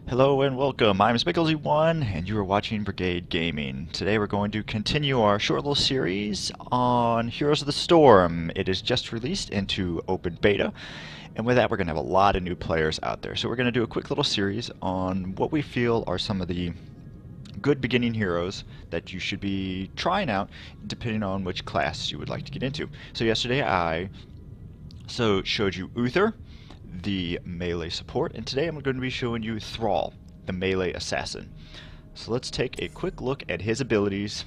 Hello and welcome. I'm Spicklesy1 and you are watching Brigade Gaming. Today we're going to continue our short little series on Heroes of the Storm. It is just released into open beta, and with that we're going to have a lot of new players out there. So we're going to do a quick little series on what we feel are some of the good beginning heroes that you should be trying out depending on which class you would like to get into. So yesterday I showed you Uther, the melee support, and today I'm going to be showing you Thrall, the melee assassin. So let's take a quick look at his abilities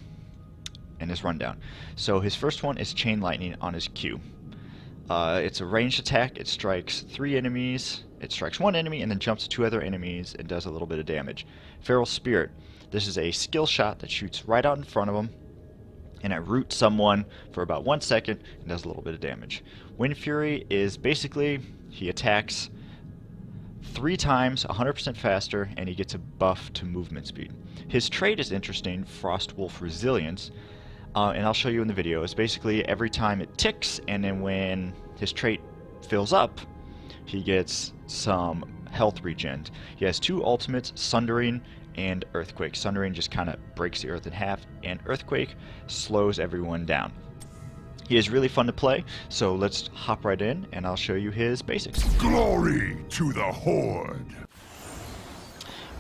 and his rundown. So his first one is Chain Lightning on his Q. It's a ranged attack. It strikes 3 enemies. It strikes 1 enemy and then jumps to 2 other enemies and does a little bit of damage. Feral Spirit. This is a skill shot that shoots right out in front of him, and it roots someone for about 1 second and does a little bit of damage. Wind Fury is basically he attacks 3 times 100% faster, and he gets a buff to movement speed. His trait is interesting, Frostwolf Resilience, and I'll show you in the video. It's basically every time it ticks, and then when his trait fills up, he gets some health regen. He has 2 ultimates, Sundering and Earthquake. Sundering just kind of breaks the earth in half, and Earthquake slows everyone down. He is really fun to play, so let's hop right in and I'll show you his basics. Glory to the Horde!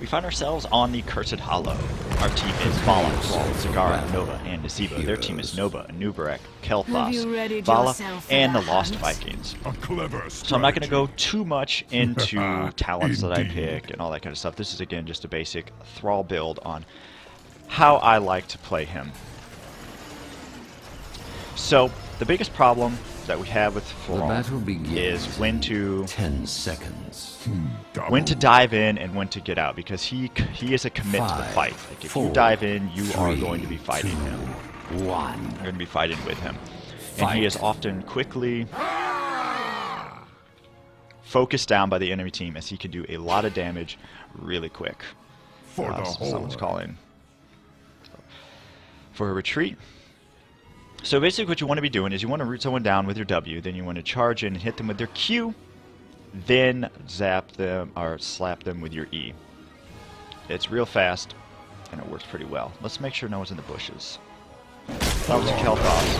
We find ourselves on the Cursed Hollow. Our team is Vala, Thrall, Zagara, Nova, and Nazeebo. Their team is Nova, Anubarak, Kel'Thas, Vala, and the Lost Vikings. A clever So I'm not going to go too much into talents that I Indeed. pick and all that kind of stuff. This is again just a basic Thrall build on how I like to play him. So the biggest problem that we have with Thrall is when to 10 seconds. when to dive in and when to get out, because he is a commit to the fight. Like if you dive in, you are going to be fighting him. You're going to be fighting with him, and he is often quickly focused down by the enemy team, as he can do a lot of damage really quick. For the Someone's Horde. calling for a retreat. So basically what you want to be doing is you want to root someone down with your W, then you want to charge in and hit them with their Q, then zap them or slap them with your E. It's real fast, and it works pretty well. Let's make sure no one's in the bushes. That was Kel'Thas.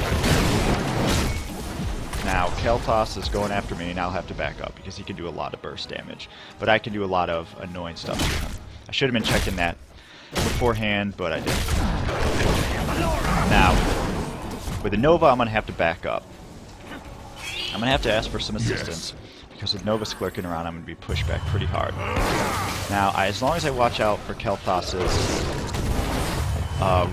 Now, Kel'Thas is going after me, and I'll have to back up, because he can do a lot of burst damage. But I can do a lot of annoying stuff to him. I should have been checking that beforehand, but I didn't. Now, with the Nova, I'm going to have to back up. I'm going to have to ask for some assistance, because with Nova sklurking around, I'm going to be pushed back pretty hard. Now, as long as I watch out for Kel'Thas's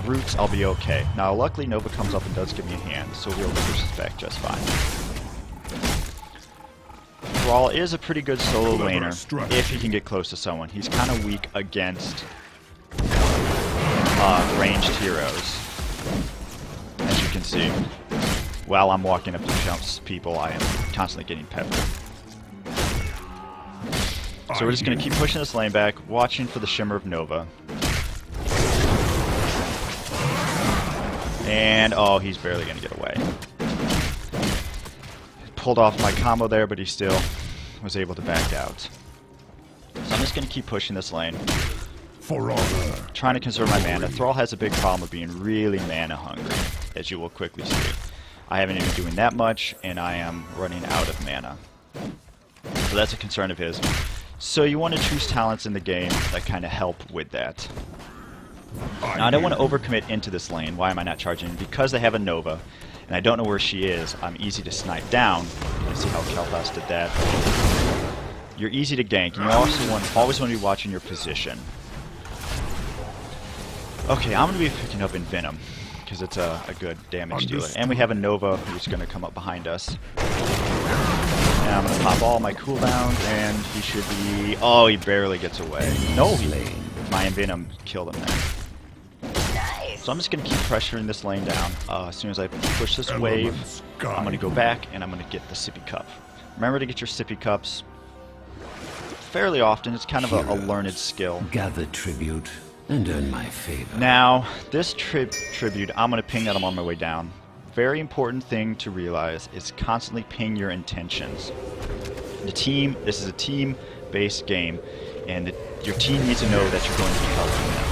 roots, I'll be okay. Now, luckily, Nova comes up and does give me a hand, so we'll push this back just fine. Thrall is a pretty good solo laner if he can get close to someone. He's kind of weak against ranged heroes. As you can see, while I'm walking up to jumps people, I am constantly getting peppered. So we're just going to keep pushing this lane back, watching for the shimmer of Nova. And, oh, he's barely going to get away. Pulled off my combo there, but he still was able to back out. So I'm just going to keep pushing this lane, For honor. trying to conserve my mana. Thrall has a big problem with being really mana hungry, as you will quickly see. I haven't been doing that much, and I am running out of mana. So that's a concern of his. So you want to choose talents in the game that kind of help with that. Now I don't want to overcommit into this lane. Why am I not charging? Because they have a Nova, and I don't know where she is. I'm easy to snipe down. You can see how Kel'Thas did that. You're easy to gank, and you also always want to be watching your position. Okay, I'm going to be picking up Envenom, because it's a good damage dealer. And we have a Nova who's going to come up behind us. And I'm going to pop all my cooldowns, and he should be... Oh, he barely gets away. No, my Envenom killed him there. So I'm just going to keep pressuring this lane down. As soon as I push this wave, I'm going to go back, and I'm going to get the Sippy Cup. Remember to get your Sippy Cups fairly often. It's kind of a learned skill. Gather tribute and earn my favor. Now, this tribute, I'm going to ping that I'm on my way down. Very important thing to realize is constantly ping your intentions. This is a team-based game, and your team needs to know that you're going to be helping them.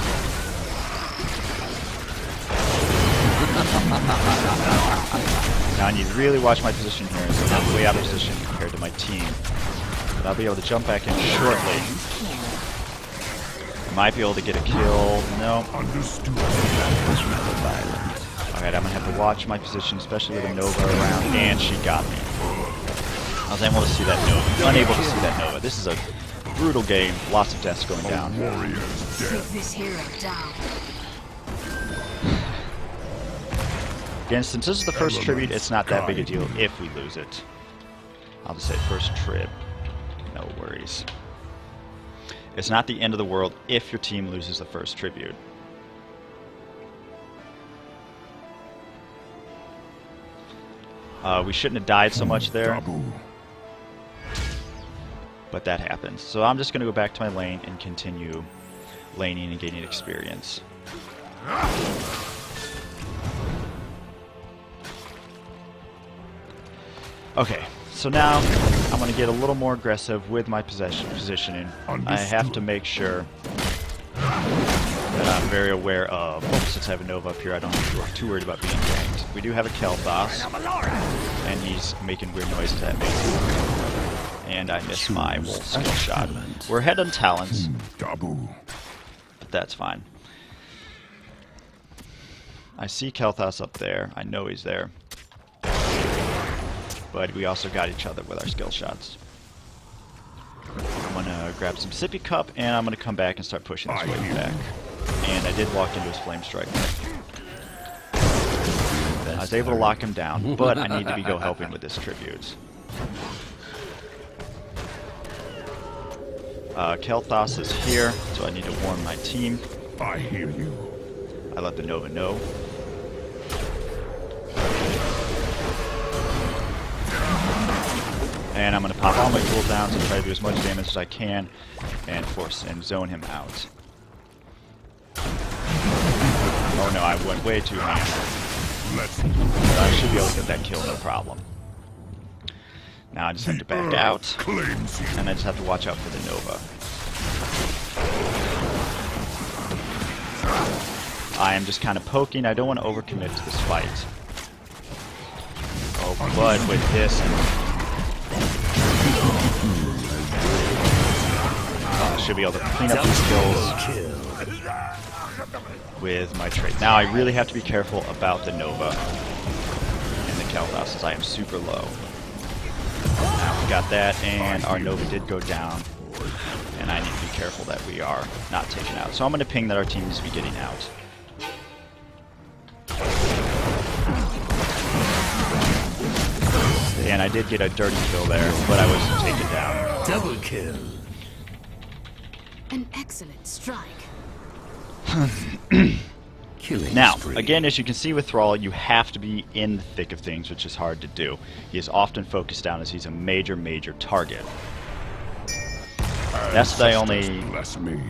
Now I need to really watch my position here, so I'm way out of position compared to my team. But I'll be able to jump back in shortly. I might be able to get a kill. No. Understood. That was rather violent. Alright, I'm gonna have to watch my position, especially with a Nova around, and she got me. I was able to see that Nova. Unable to see that Nova. This is a brutal game. Lots of deaths going down. Warrior's Take death. this hero down. Again, since this is the first tribute, it's not that big a deal if we lose it. I'll just say first trib. No worries. It's not the end of the world if your team loses the first tribute. We shouldn't have died so much there, Taboo. but that happens. So I'm just going to go back to my lane and continue laning and gaining experience. Okay, so now I'm going to get a little more aggressive with my positioning. I have to make sure that I'm very aware of, since I have a Nova up here, I don't have to be too worried about being ganked. We do have a Kel'Thas, and he's making weird noises at me. And I missed my wolf skill shot. We're ahead on talents, Taboo. but that's fine. I see Kel'Thas up there. I know he's there. But we also got each other with our skill shots. I'm gonna grab some sippy cup, and I'm gonna come back and start pushing this wave back. And I did walk into his flame strike. I was able to lock him down, but I need to go helping with this tribute. Kel'Thas is here, so I need to warn my team. I hear you. I let the Nova know. And I'm going to pop all my cooldowns and try to do as much damage as I can and force and zone him out. Oh no, I went way too high. Let's But I should be able to get that kill, no problem. Now I just have to back out, claims you. and I just have to watch out for the Nova. I am just kind of poking. I don't want to overcommit to this fight. Oh, but with this... I should be able to clean up these kills with my trade. Now I really have to be careful about the Nova and the Kel'Thas, as I am super low. Now we got that, and our Nova did go down, and I need to be careful that we are not taken out. So I'm going to ping that our team needs to be getting out. And I did get a dirty kill there, but I wasn't taken down. Double kill. An excellent strike. Killing Now, spree. again, as you can see with Thrall, you have to be in the thick of things, which is hard to do. He is often focused down as he's a major, major target. That's the only Bless me.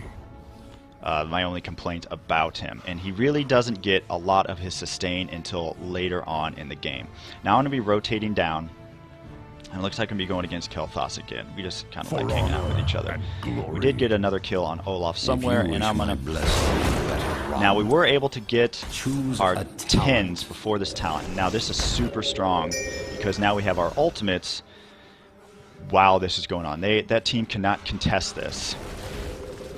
my only complaint about him, and he really doesn't get a lot of his sustain until later on in the game. Now I'm going to be rotating down, and it looks like I'm going to be going against Kel'Thas again. We just kind of like hanging out with each other. We did get another kill on Olaf somewhere, and I'm going to... Now we were able to get Choose our a 10s before this talent. Now this is super strong, because now we have our ultimates while this is going on. That team cannot contest this.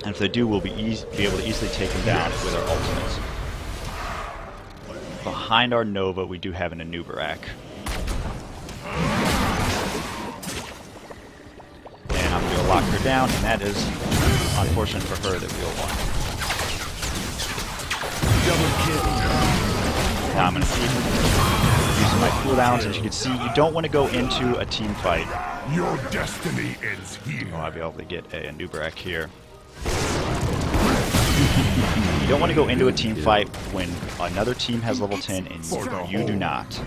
And if they do, we'll be able to easily take them down with our ultimates. Behind our Nova, we do have an Anubarak. And I'm going to lock her down, and that is unfortunate for her that we'll won. Now I'm going to keep using my cooldowns. As you can see, you don't want to go into a team fight. Your destiny ends here. Oh, I'll be able to get a Anubarak here. You don't want to go into a team fight when another team has level 10 and you do not.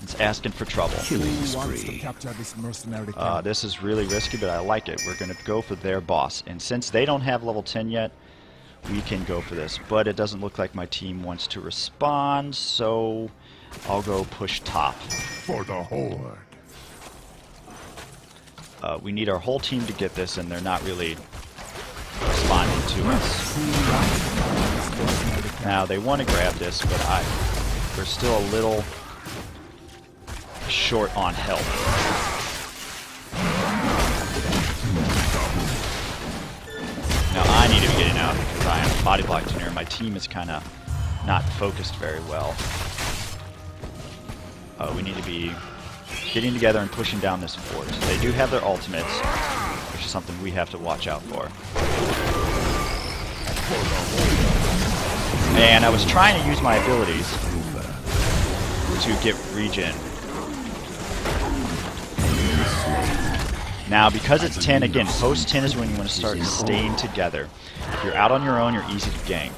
It's asking for trouble. Killing Who wants to spree. capture this mercenary camp? This is really risky, but I like it. We're going to go for their boss. And since they don't have level 10 yet, we can go for this. But it doesn't look like my team wants to respond, so I'll go push top. For the Horde. We need our whole team to get this, and they're not really to us. Now, they want to grab this, but we're still a little short on health. Now, I need to be getting out because I am body blocked in here. My team is kind of not focused very well. We need to be getting together and pushing down this fort. They do have their ultimates, which is something we have to watch out for. And I was trying to use my abilities to get regen. Now, because it's 10, again, post 10 is when you want to start staying together. If you're out on your own, you're easy to gank.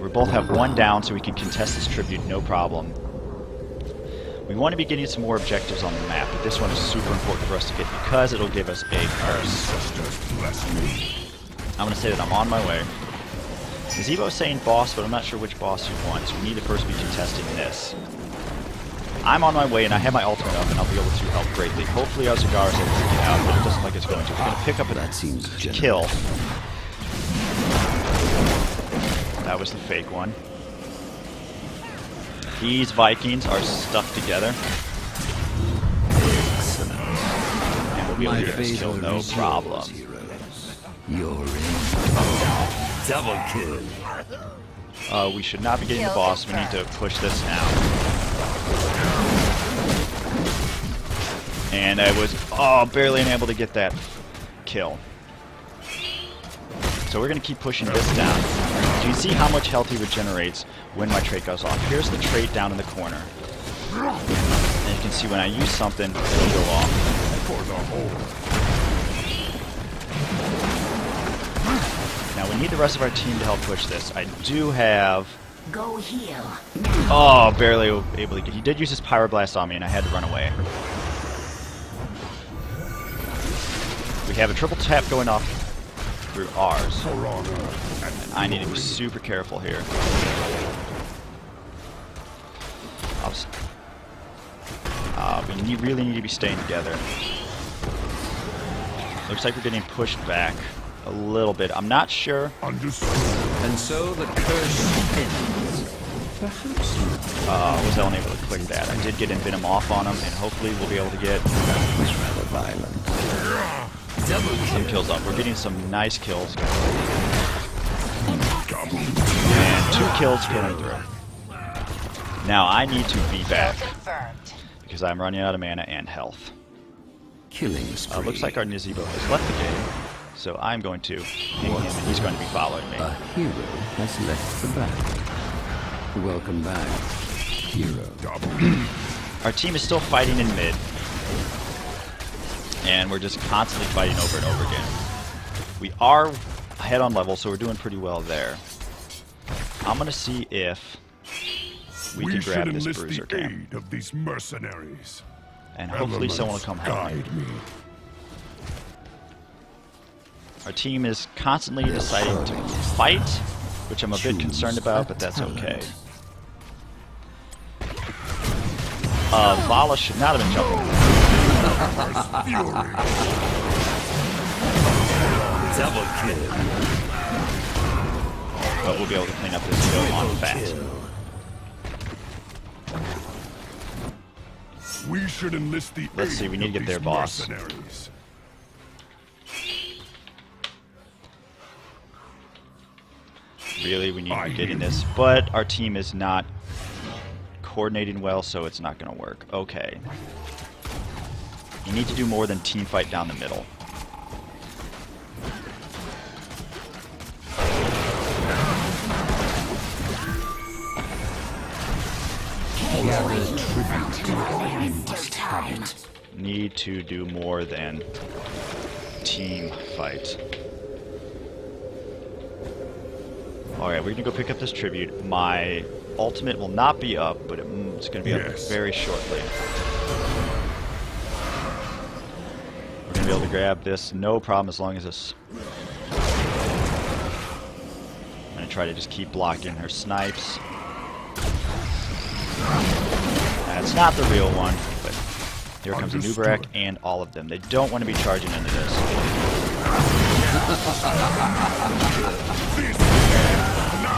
We both have one down, so we can contest this tribute, no problem. We want to be getting some more objectives on the map, but this one is super important for us to get because it'll give us a curse. I'm going to say that I'm on my way. Gazebo is saying boss, but I'm not sure which boss you want, so we need to first be contesting this. I'm on my way, and I have my ultimate up, and I'll be able to help greatly. Hopefully our Zagara is able to get out, but it doesn't look like it's going to. We're going to pick up a kill. That was the fake one. These Vikings are stuck together. And we'll be able to get this kill, no problem. You're in. Double kill. We should not be getting the boss. We need to push this now. And I was barely unable to get that kill. So we're going to keep pushing this down. You can see how much health he regenerates when my trait goes off. Here's the trait down in the corner. And you can see when I use something, it'll go off. Now we need the rest of our team to help push this. I do have... Go heal. Oh, barely able to get... He did use his Pyroblast on me and I had to run away. We have a triple tap going off through ours. And I need to be super careful here. We really need to be staying together. Looks like we're getting pushed back a little bit. I'm not sure. Understood. And so the curse ends. Perhaps was only able to click that. I did get Envenom off on him, and hopefully we'll be able to get that was rather violent. some kills up. We're getting some nice kills. And 2 kills killing through. Now I need to be back because I'm running out of mana and health. Killing spree. Looks like our Nizebo has left the game, so I'm going to ping him and he's going to be following me. A hero has left the battle. Welcome back, hero. Our team is still fighting in mid, and we're just constantly fighting over and over again. We are ahead on level, so we're doing pretty well there. I'm going to see if we can grab this bruiser the camp. aid of these mercenaries. And hopefully someone will come help me. Guide me. Our team is constantly deciding to fight, which I'm a bit concerned about, but that's okay. Vala should not have been jumping. Double kill. But we'll be able to clean up this kill on fast. We should enlist the Let's see, we need to get their boss. Mercenaries. Really, we need to be getting this, but our team is not coordinating well, so it's not going to work. Okay. You need to do more than team fight down the middle. Need to do more than team fight. Alright, we're gonna go pick up this tribute. My ultimate will not be up, but it's gonna be up very shortly. We're gonna be able to grab this, no problem, as long as this... I'm gonna try to just keep blocking her snipes. That's not the real one, but Here comes a Nubarak and all of them. They don't want to be charging into this.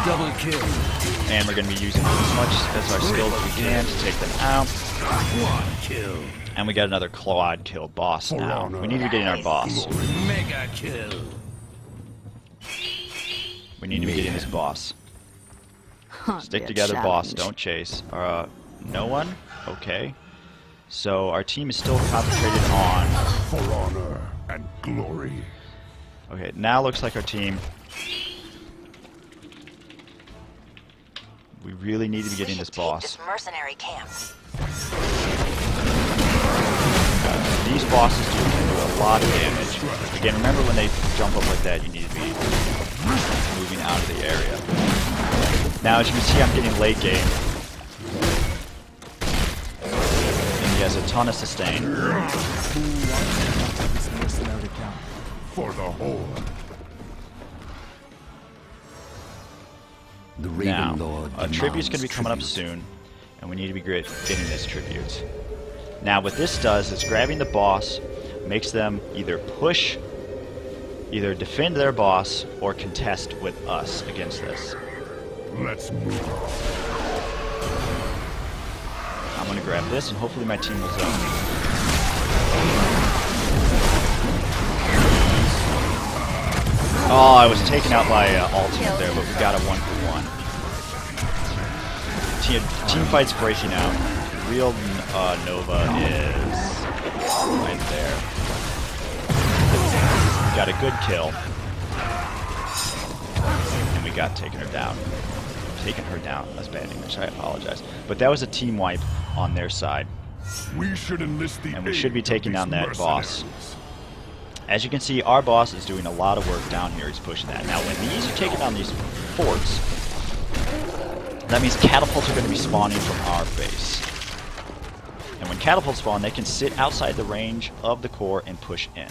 Double kill. And we're going to be using as much as our skills as we can to take them out. Quad kill. And we got another quad kill boss now. We need to be getting our boss. Mega kill. We need to be getting this boss. Stick together, boss. Don't chase. No one? Okay. So our team is still concentrated on... For honor and glory. Okay, now looks like our team... We really need to be getting this boss. This mercenary camp. These bosses do a lot of damage. Again, remember when they jump up like that, you need to be moving out of the area. Now, as you can see, I'm getting late game. And he has a ton of sustain. This mercenary camp. For the whole. The Now, Raven Lord a tribute's going to be coming up tribute. soon, and we need to be getting this tribute. Now, what this does is grabbing the boss makes them either defend their boss, or contest with us against this. Let's move. I'm going to grab this, and hopefully my team will zone me. Oh, I was taken out by ultimate there, but we got a 1-for-1. Team fight's breaking out. Real Nova is right there. We got a good kill. And we got taken her down. That's bad English, I apologize. But that was a team wipe on their side. We should enlist the And we should be aid of taking these down that boss. mercenaries. As you can see, our boss is doing a lot of work down here. He's pushing that. Now, when these are taking down these forts, that means catapults are going to be spawning from our base. And when catapults spawn, they can sit outside the range of the core and push in.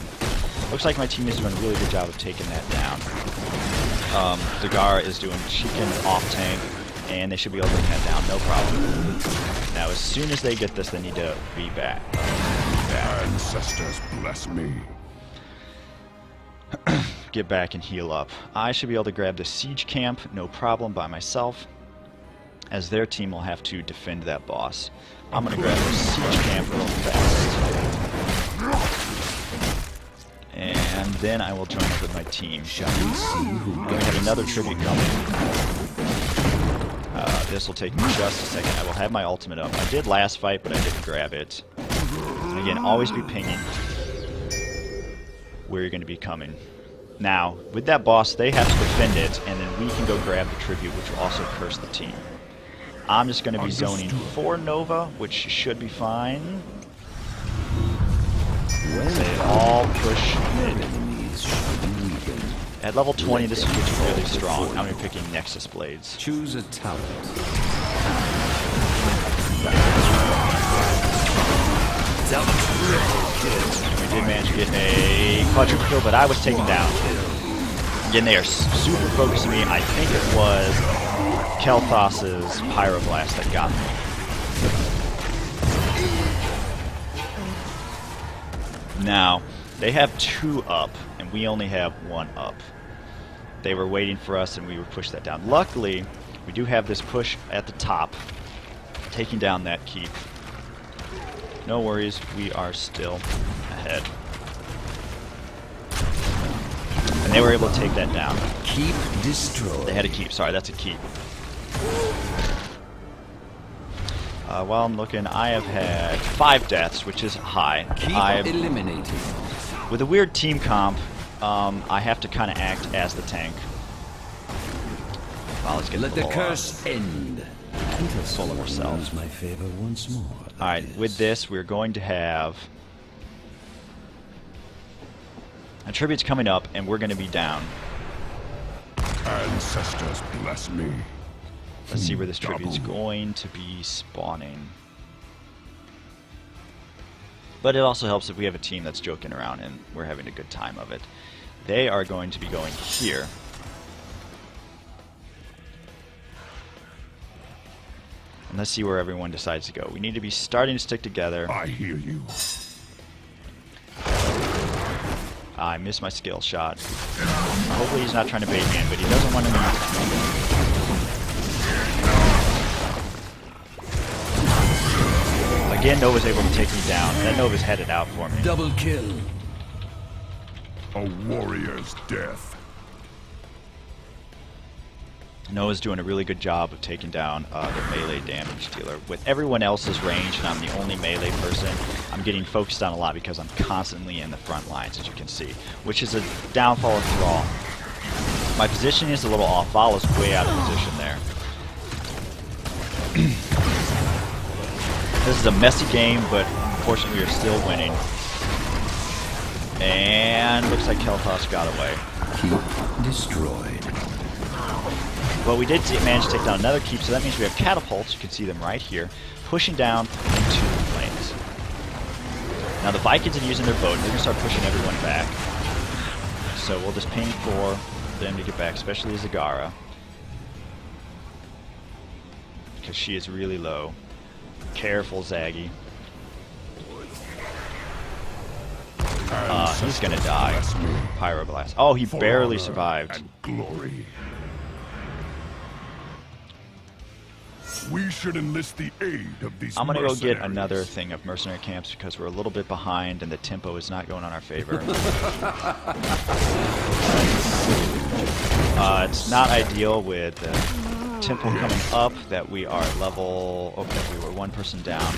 Looks like my team is doing a really good job of taking that down. Dagar is doing chicken off tank, and they should be able to take that down, no problem. Now, as soon as they get this, they need to be back. Ancestors bless me. Get back and heal up. I should be able to grab the siege camp, no problem, by myself, as their team will have to defend that boss. I'm going to grab the siege camp real fast. And then I will join up with my team. Shall we see who We have another tribute coming. This will take me just a second. I will have my ultimate up. I did last fight, but I didn't grab it. And again, always be pinging where you're going to be coming. Now, with that boss, they have to defend it, and then we can go grab the tribute, which will also curse the team. I'm just going to be zoning for Nova, which should be fine. They all push mid. enemies shall be weakened? At level 20, this gets really strong. I'm going to be picking Nexus Blades. Choose a talent. We did manage to get a quadruple kill, but I was taken down. Again, they are super focusing me. I think it was Kel'Thas's Pyroblast that got me. Now, they have 2 up, and we only have 1 up. They were waiting for us, and we would push that down. Luckily, we do have this push at the top, taking down that keep. No worries, we are still ahead. And they were able to take that down. Keep destroyed. They had a keep. Sorry, that's a keep. While I'm looking, I have had 5 deaths, which is high. Keep eliminated. With a weird team comp, I have to kind of act as the tank. Well, let's get Let the the full, curse end. Until someone ourselves. wins my favor once more. Alright, with this, we're going to have a tribute's coming up, and we're going to be down. Ancestors bless me. Let's see where this tribute's going to be spawning. But it also helps if we have a team that's joking around and we're having a good time of it. They are going to be going here. And let's see where everyone decides to go. We need to be starting to stick together. I hear you. I missed my skill shot. Hopefully he's not trying to bait me in, but he doesn't want to Again, Nova's able to take me down. That Nova's headed out for me. Double kill. A warrior's death. Nova's doing a really good job of taking down their melee damage dealer. With everyone else's range, and I'm the only melee person, I'm getting focused on a lot because I'm constantly in the front lines, as you can see, which is a downfall of Thrall. My position is a little off. Thall is way out of position there. This is a messy game, but unfortunately we are still winning. And looks like Kel'Thas got away. Keep destroyed. But we did manage to take down another keep, so that means we have catapults. You can see them right here, pushing down into the flames. Now the Vikings are using their boat, and they're going to start pushing everyone back. So we'll just ping for them to get back, especially Zagara, because she is really low. Careful, Zaggy. He's gonna die. Pyroblast. Oh, he barely survived. And glory. We should enlist the aid of these I'm gonna go get mercenaries. another thing of mercenary camps because we're a little bit behind and the tempo is not going on our favor. It's not ideal with the tempo coming up that we are at level... Okay, we were one person down.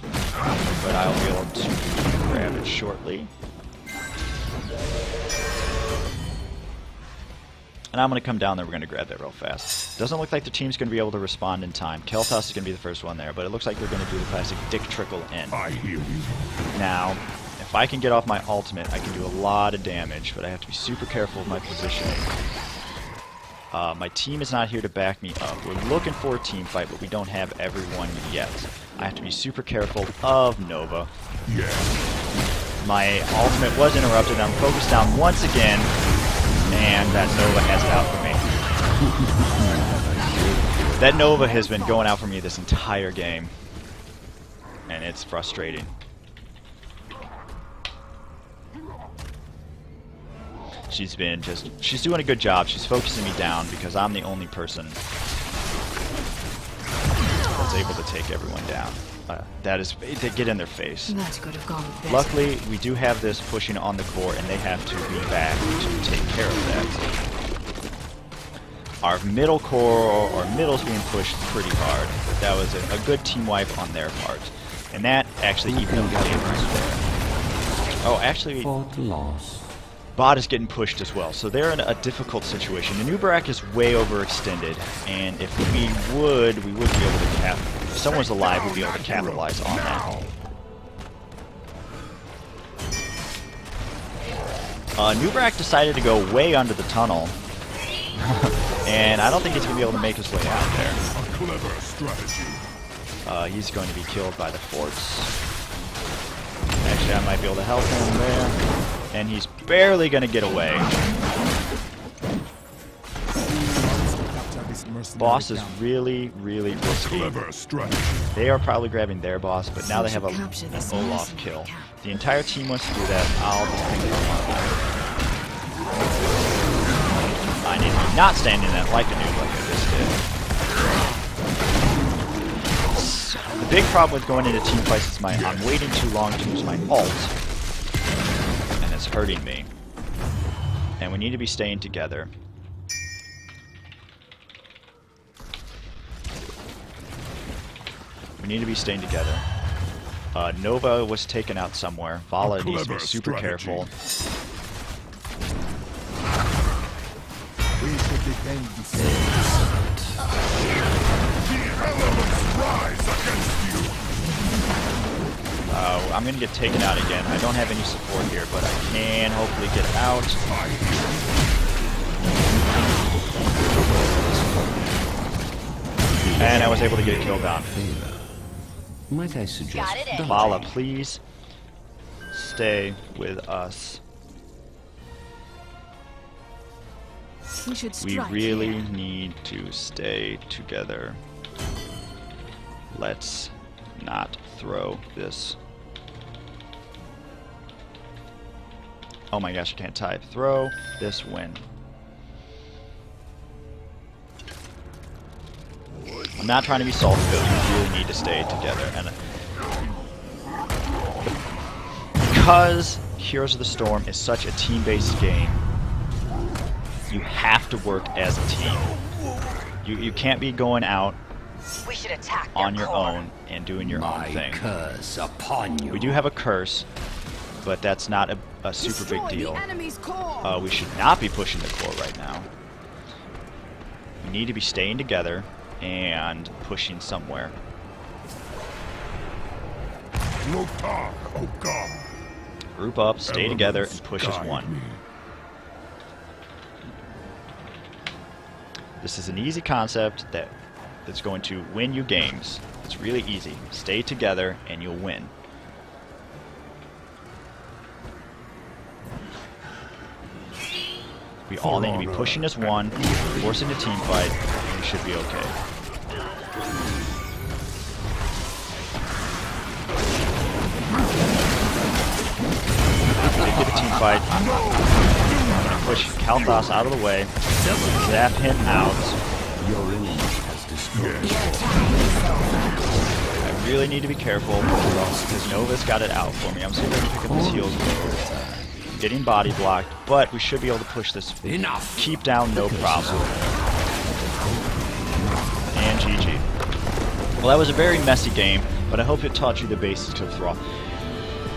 But I'll be able to grab it shortly. And I'm going to come down there, we're going to grab that real fast. Doesn't look like the team's going to be able to respond in time. Kel'Thas is going to be the first one there, but it looks like they're going to do the classic dick trickle in. I hear you. Now, if I can get off my ultimate, I can do a lot of damage, but I have to be super careful of my positioning. My team is not here to back me up. We're looking for a team fight, but we don't have everyone yet. I have to be super careful of Nova. Yeah. My ultimate was interrupted. I'm focused down once again, and that Nova has it out for me. That Nova has been going out for me this entire game, and it's frustrating. She's doing a good job. She's focusing me down because I'm the only person that's able to take everyone down. They get in their face. That could have gone better. Luckily, we do have this pushing on the core, and they have to be back to take care of that. Our middle core, or middle's being pushed pretty hard. That was a good team wipe on their part. And that actually evened the game right there. Oh, actually... Fought loss. Bot is getting pushed as well, so they're in a difficult situation. The Nubarak is way overextended, and if we would be able to if someone's alive, we'd be able to capitalize on that. Nubarak decided to go way under the tunnel, and I don't think he's going to be able to make his way out there. A clever strategy. He's going to be killed by the forts. Actually, I might be able to help him there. And he's barely going to get away. Boss is really, really risky. Clever strategy. They are probably grabbing their boss, but now they have an Olaf kill. The entire team wants to do that. I'll just pick it up. I need to be not standing there like a noob like I just did. The big problem with going into team fights is I'm waiting too long to use my ult. It's hurting me. And we need to be staying together. We need to be staying together. Nova was taken out somewhere. Vala needs to be super careful. We should defend the The elements rise against you. I'm going to get taken out again. I don't have any support here, but I can hopefully get out. And I was able to get a kill down. Might I suggest Vala, please stay with us. We should We strike really here. need to stay together. Let's not throw this. Oh my gosh, I can't type. Throw this win. I'm not trying to be salty, but we really need to stay together. And because Heroes of the Storm is such a team-based game, you have to work as a team. You can't be going out We should attack on their your core. own and doing your own thing. Curse upon you. We do have a curse, but that's not a super big Destroy deal. the enemy's core. We should not be pushing the core right now. We need to be staying together and pushing somewhere. Lotar, oh God. Group up, stay together, and push as Guide one. me. This is an easy concept that's going to win you games. It's really easy. Stay together and you'll win. We all need to be pushing as one, forcing a team fight, and we should be okay. We did get a team fight. I'm gonna push Kalthas out of the way, zap him out. Your enemy has destroyed. I really need to be careful because Nova's got it out for me. I'm still going to pick up his heals. I'm getting body blocked, but we should be able to push this. Enough. Keep down, no problem. And GG. Well, that was a very messy game, but I hope it taught you the basics of Thrall.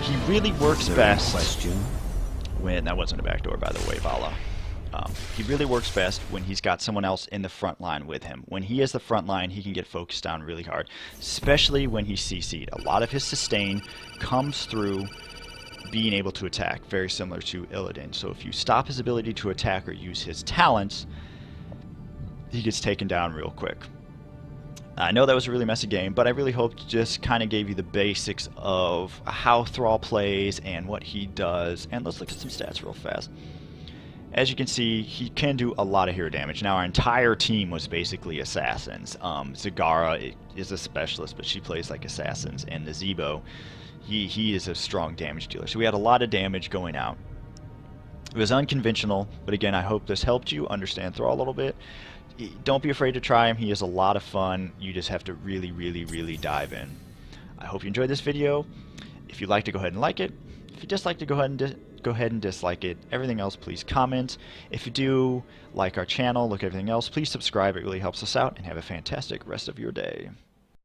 He really works best when... That wasn't a backdoor, by the way, Vala. He really works best when he's got someone else in the front line with him. When he is the front line, he can get focused down really hard, especially when he's CC'd. A lot of his sustain comes through being able to attack, very similar to Illidan. So if you stop his ability to attack or use his talents, he gets taken down real quick. I know that was a really messy game, but I really hope to just kind of gave you the basics of how Thrall plays and what he does. And let's look at some stats real fast. As you can see, he can do a lot of hero damage. Now, our entire team was basically assassins. Zagara is a specialist, but she plays like assassins. And Nazebo, he is a strong damage dealer. So we had a lot of damage going out. It was unconventional, but again, I hope this helped you understand Thrall a little bit. Don't be afraid to try him. He is a lot of fun. You just have to really, really, really dive in. I hope you enjoyed this video. If you'd like to, go ahead and like it. If you dislike to, go ahead and dislike it. Everything else, please comment. If you do like our channel, look at everything else, please subscribe. It really helps us out, and have a fantastic rest of your day.